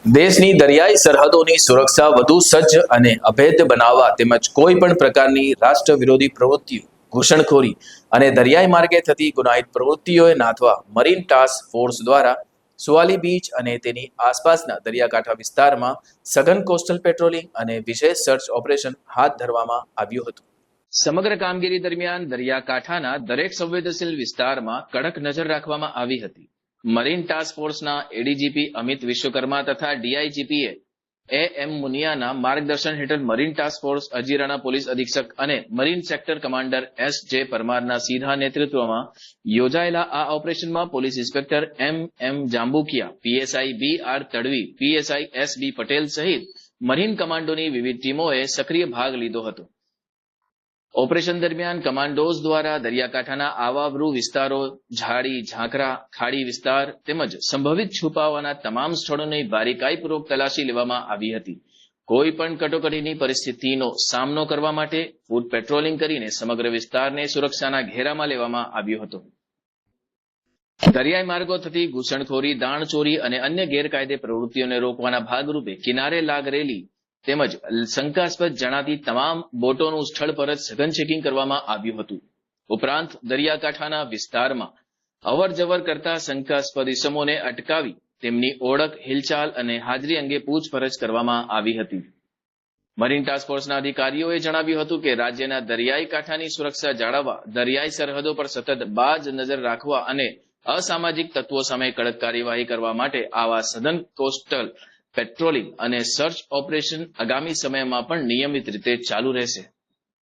દેશની દરિયાઈ સરહદોની સુરક્ષા વધુ સજ્જ અને અભેદ્ય બનાવવા તેમજ કોઈ પણ પ્રકારની રાષ્ટ્ર વિરોધી પ્રવૃત્તિઓ, ઘૂસણખોરી અને દરિયાઈ માર્ગે થતી ગુનાહિત પ્રવૃત્તિઓએ નાથવા મરીન ટાસ્ક ફોર્સ દ્વારા સુવાલી બીચ અને તેની આસપાસના દરિયાકાંઠા વિસ્તારમાં સઘન કોસ્ટલ પેટ્રોલિંગ અને વિશેષ સર્ચ ઓપરેશન હાથ ધરવામાં આવ્યું હતું। સમગ્ર કામગીરી દરમિયાન દરિયાકાંઠાના દરેક સંવેદનશીલ વિસ્તારમાં કડક નજર રાખવામાં આવી હતી। મરીન ટાસ્ક ફોર્સના એડીજીપી અમિત વિશ્વકર્મા તથા ડીઆઈજીપીએ એમ મુનિયાના માર્ગદર્શન હેઠળ મરીન ટાસ્ક ફોર્સ અજીરાના પોલીસ અધિક્ષક અને મરીન સેક્ટર કમાન્ડર એસ.જે. પરમારના સીધા નેતૃત્વમાં યોજાયેલા આ ઓપરેશનમાં police inspector M Jambukiya, PSI B R. Tadvi, PSI S B. Patel સહિત મરીન કમાન્ડોની વિવિધ ટીમોએ સક્રિય ભાગ લીધો હતો। ઓપરેશન દરમિયાન કમાન્ડોઝ દ્વારા દરિયાકાંઠાના આવાવરૂ વિસ્તારો, ઝાડી, ઝાંખરા, ખાડી વિસ્તાર તેમજ સંભવિત છુપાવાના તમામ સ્થળોની બારીકાઈપૂર્વક તલાશી લેવામાં આવી હતી। કોઈ પણ કટોકટીની પરિસ્થિતિનો સામનો કરવા માટે ફૂટ પેટ્રોલિંગ કરીને સમગ્ર વિસ્તારને સુરક્ષાના ઘેરામાં લેવામાં આવ્યો હતો। દરિયાઈ માર્ગો થતી ઘૂસણખોરી, દાણચોરી અને અન્ય ગેરકાયદે પ્રવૃત્તિઓને રોકવાના ભાગરૂપે કિનારે લાગેલી તેમજ શંકાસ્પદ જણાતી તમામ બોટોનું સ્થળ પર જ સઘન ચેકિંગ કરવામાં આવ્યું હતું। ઉપરાંત દરિયાકાંઠાના વિસ્તારમાં અવરજવર કરતા શંકાસ્પદ ઇસમોને અટકાવી તેમની ઓળખ, હિલચાલ અને હાજરી અંગે પૂછપરછ કરવામાં આવી હતી। મરીન ટાસ્ક ફોર્સના અધિકારીઓએ જણાવ્યું હતું કે રાજ્યના દરિયાઈ કાંઠાની સુરક્ષા જાળવવા, દરિયાઈ સરહદો પર સતત બાજ નજર રાખવા અને અસામાજિક તત્વો સામે કડક કાર્યવાહી કરવા માટે આવા સઘન કોસ્ટલ પેટ્રોલિંગ અને સર્ચ ઓપરેશન આગામી સમયમાં પણ નિયમિત રીતે ચાલુ રહેશે।